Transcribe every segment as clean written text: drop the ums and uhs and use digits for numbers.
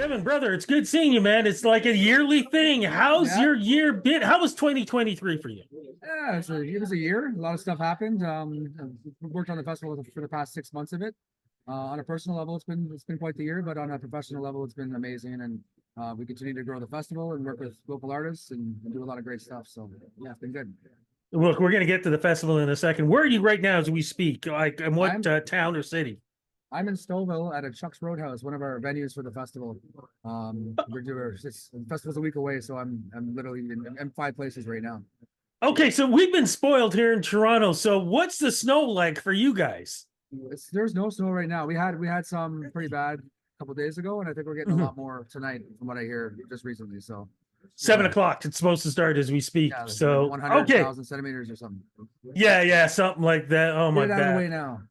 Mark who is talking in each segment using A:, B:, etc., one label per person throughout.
A: Kevin, brother, it's good seeing you, man. It's like a yearly thing. How's
B: Yeah,
A: your year been? How was 2023 for you?
B: yeah, it was a year. A lot of stuff happened. I've worked on the festival for the past 6 months of it. On a personal level, it's been quite the year, but on a professional level, it's been amazing. And we continue to grow the festival and work with local artists and do a lot of great stuff. So yeah, it's been good.
A: Look, we're going to get to the festival in a second. Where are you right now as we speak? Like, in what
B: I'm
A: town or city?
B: I'm in Stouffville at a Chuck's Roadhouse, one of our venues for the festival. We're doing the festival's a week away, so I'm literally in 5 places right now.
A: Okay, so we've been spoiled here in Toronto. So, what's the snow like for you guys?
B: There's no snow right now. We had some pretty bad a couple days ago, and I think we're getting a
A: Mhm.
B: lot more tonight from what I hear just recently. So
A: Seven o'clock. It's supposed to start as we speak.
B: yeah, like
A: So, okay,
B: 100,000 centimeters or something.
A: yeah, something like that. Oh
B: Get
A: my
B: it out of the
A: bad.
B: way now.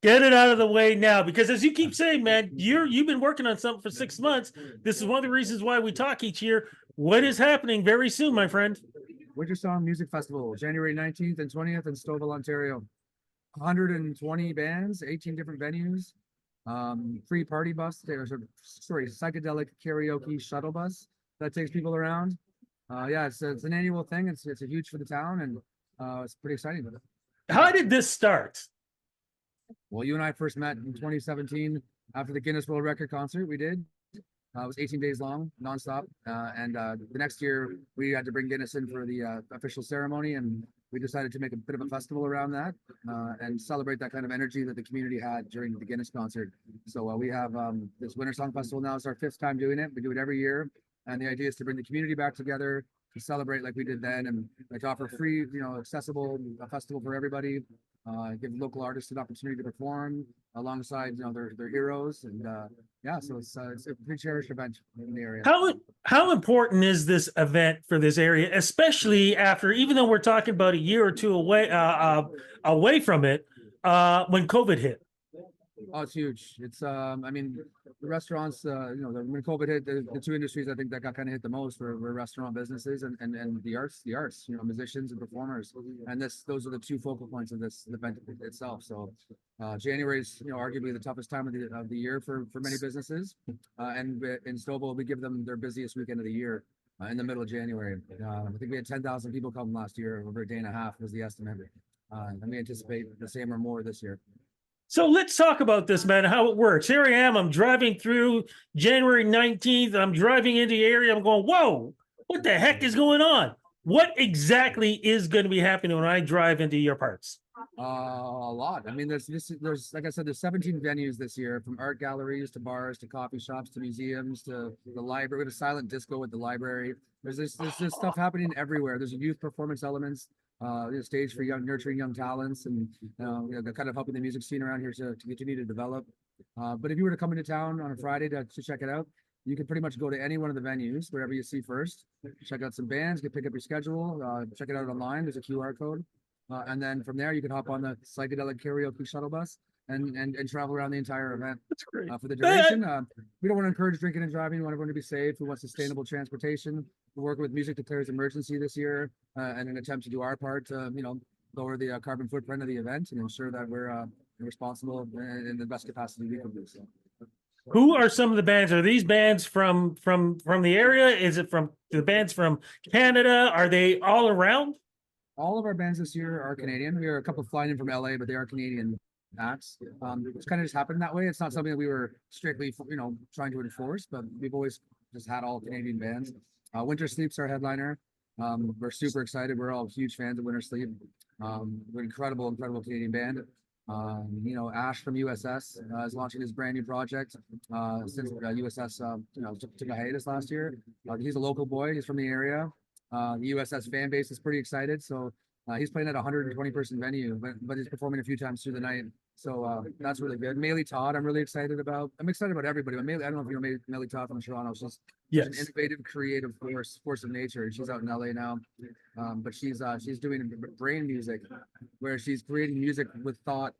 A: Get it out of the way now, because as you keep saying, man, you've been working on something for 6 months. This is one of the reasons why we talk each year. What is happening very soon, my friend?
B: Wintersong Music Festival, January 19th and 20th in Stouffville, Ontario. 120 bands, 18 different venues, free party bus. Sorry, psychedelic karaoke shuttle bus that takes people around. Yeah, it's an annual thing. It's a huge for the town, and it's pretty exciting.
A: How did this start?
B: Well, you and I first met in 2017 after the Guinness World Record concert we did. It was 18 days long, nonstop. And the next year, we had to bring Guinness in for the official ceremony, and we decided to make a bit of a festival around that and celebrate that kind of energy that the community had during the Guinness concert. So we have this Wintersong Festival now. It's our fifth time doing it. We do it every year, and the idea is to bring the community back together to celebrate like we did then, and like to offer free, accessible a festival for everybody. Give local artists an opportunity to perform alongside, their heroes, and yeah, so it's a pretty cherished event in the area.
A: How important is this event for this area, especially after, even though we're talking about a year or two away from it, when COVID hit?
B: Oh, it's huge. I mean, the restaurants, when COVID hit, the two industries I think that got kind of hit the most were restaurant businesses and the arts, musicians and performers. And those are the two focal points of this event itself. So, January is, arguably the toughest time of the year for many businesses. And in Stouffville, we give them their busiest weekend of the year. In the middle of January, I think we had 10,000 people come last year. Over a day and a half was the estimate, and we anticipate the same or more this year.
A: So let's talk about this, man, how it works. Here I am. I'm driving through January 19th. I'm driving into the area. I'm going, whoa, what the heck is going on? What exactly is going to be happening when I drive into your parts?
B: A lot. I mean, there's like I said, there's 17 venues this year, from art galleries to bars to coffee shops to museums to the library. We have a silent disco at the library. There's this stuff happening everywhere. There's a youth performance elements, a stage for nurturing young talents, and kind of helping the music scene around here to continue to develop. But if you were to come into town on a Friday to check it out, you can pretty much go to any one of the venues, wherever you see first. Check out some bands, pick up your schedule, check it out online. There's a QR code. And then from there, you can hop on the psychedelic karaoke shuttle bus and travel around the entire event.
A: That's great.
B: For the duration. We don't want to encourage drinking and driving. We want everyone to be safe. We want sustainable transportation. We're working with Music Declares Emergency this year, and an attempt to do our part to, lower the carbon footprint of the event and ensure that we're responsible in the best capacity we can do. So.
A: Who are some of the bands? Are these bands from the area? Is it from the bands from Canada? Are they all around?
B: All of our bands this year are Canadian. We are a couple flying in from LA, but they are Canadian acts. It's kind of just happened that way. It's not something that we were strictly, trying to enforce, but we've always just had all Canadian bands. Wintersleep's our headliner. We're super excited. We're all huge fans of Wintersleep. We're incredible Canadian band. Ash from USS is launching his brand new project since USS took a hiatus last year. He's a local boy. He's from the area. The USS fan base is pretty excited. So he's playing at a 120-person venue, but he's performing a few times through the night. So that's really good. Maylee Todd, I'm really excited about. I'm excited about everybody. But Maylee, I don't know if you know Maylee Todd from Toronto. She's an innovative, creative force of nature. She's out in LA now, but she's doing brain music, where she's creating music with thought.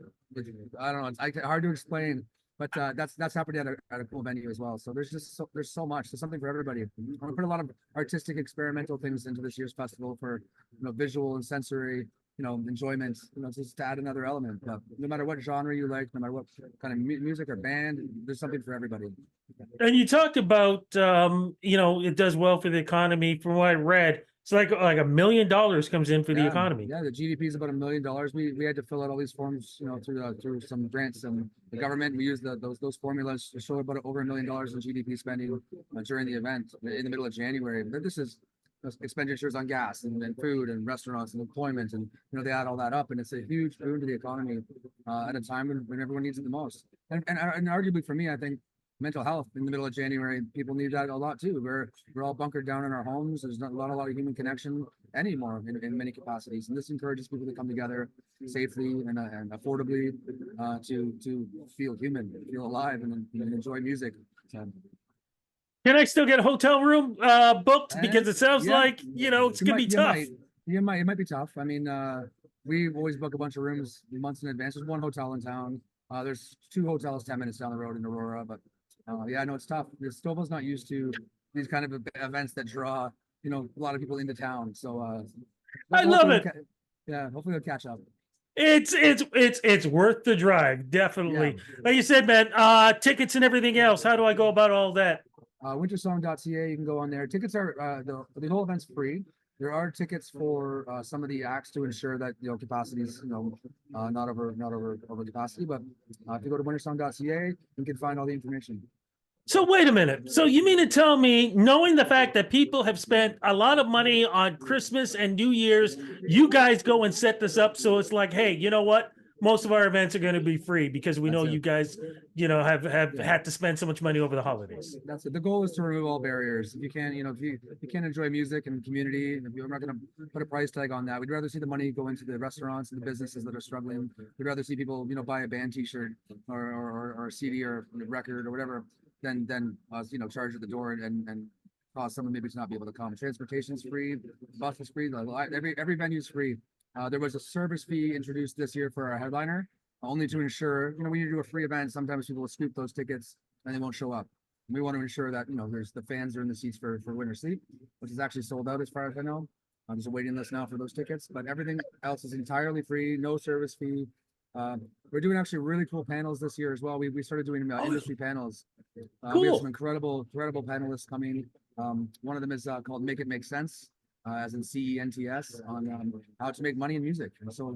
B: I don't know. It's hard to explain. But that's happening at a cool venue as well. So there's so much. There's something for everybody. I want to put a lot of artistic, experimental things into this year's festival for visual and sensory enjoyment. Just to add another element. No matter what genre you like, no matter what kind of music or band, there's something for everybody.
A: And you talked about, it does well for the economy. From what I read, it's like $1 million comes in for the
B: Yeah,
A: economy.
B: yeah. The GDP is about $1 million. We had to fill out all these forms, through some grants and the government. We used those formulas to show about over $1 million in GDP spending during the event in the middle of January. But this is expenditures on gas and food and restaurants and employment, and they add all that up, and it's a huge boon to the economy at a time when everyone needs it the most. And arguably for me, I think mental health in the middle of January, people need that a lot too. We're all bunkered down in our homes. There's not a lot of human connection anymore in many capacities, and this encourages people to come together safely and affordably to feel human, feel alive, and enjoy music. So,
A: Can I still get a hotel room booked? Because it sounds
B: yeah,
A: like, it's going to be tough.
B: It might be tough. I mean, we always book a bunch of rooms months in advance. There's one hotel in town. There's 2 hotels 10 minutes down the road in Aurora, but yeah, no, it's tough. Stouffville's not used to these kind of events that draw, a lot of people into town. So
A: I love it.
B: Yeah, hopefully they'll catch up.
A: It's worth the drive, definitely.
B: Yeah.
A: Like you said, man, tickets and everything else. How do I go about all that?
B: Wintersong.ca, you can go on there. Tickets are the whole event's free. There are tickets for some of the acts to ensure that capacity is not over capacity. But if you go to wintersong.ca, you can find all the information.
A: So wait a minute. So you mean to tell me, knowing the fact that people have spent a lot of money on Christmas and New Year's, you guys go and set this up so it's like, hey, you know what? Most of our events are going to be free because we know you guys, have had to spend so much money over the holidays.
B: That's it. The goal is to remove all barriers. If you can, if you can't enjoy music and community, and we're not going to put a price tag on that. We'd rather see the money go into the restaurants and the businesses that are struggling. We'd rather see people, buy a band T-shirt or a CD or a record or whatever than us, charge at the door and cause someone maybe to not be able to come. Transportation is free, bus is free, every venue is free. There was a service fee introduced this year for our headliner, only to ensure, when you do a free event, sometimes people will scoop those tickets and they won't show up. And we want to ensure that, there's the fans are in the seats for Wintersleep, which is actually sold out as far as I know. There's a waiting list now for those tickets, but everything else is entirely free, no service fee. We're doing actually really cool panels this year as well. We started doing industry panels.
A: Cool.
B: We have some incredible panelists coming. One of them is called Make It Make Sense. As in CENTS, on how to make money in music. And so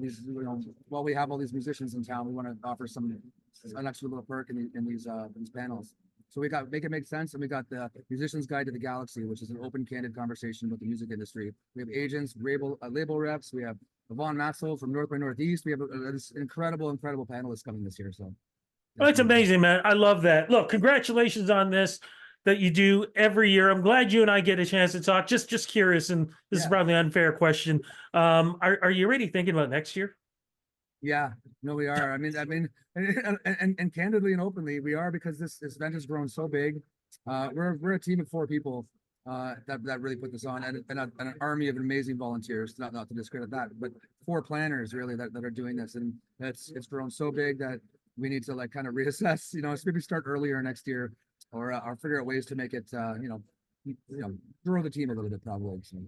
B: while we have all these musicians in town, we want to offer an extra little perk in these panels. So we got Make It Make Sense, and we got the Musician's Guide to the Galaxy, which is an open, candid conversation about the music industry. We have agents, label reps. We have Yvonne Matzel from North by Northeast. We have this incredible panelists coming this year. So
A: that's amazing, man. I love that. Look, congratulations on this that you do every year. I'm glad you and I get a chance to talk. Just curious, and this is probably an unfair question. Are you already thinking about next year?
B: Yeah, no, we are. I mean, and candidly and openly, we are, because this event has grown so big. We're a team of 4 people that really put this on, and an army of amazing volunteers. Not to discredit that, but 4 planners really that are doing this, and it's grown so big that we need to kind of reassess. Maybe start earlier next year. Or figure out ways to make it, grow the team a little bit, probably. So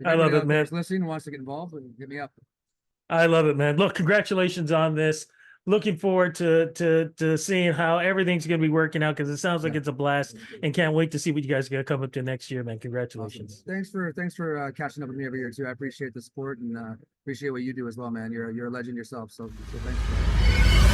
A: I love it, man.
B: Listening, wants to get involved, hit me up.
A: I love it, man. Look, congratulations on this. Looking forward to seeing how everything's going to be working out, because it sounds like it's a blast, and can't wait to see what you guys are going to come up to next year, man. Congratulations.
B: Awesome. Thanks for catching up with me every year too. I appreciate the support and appreciate what you do as well, man. You're a legend yourself. So thanks.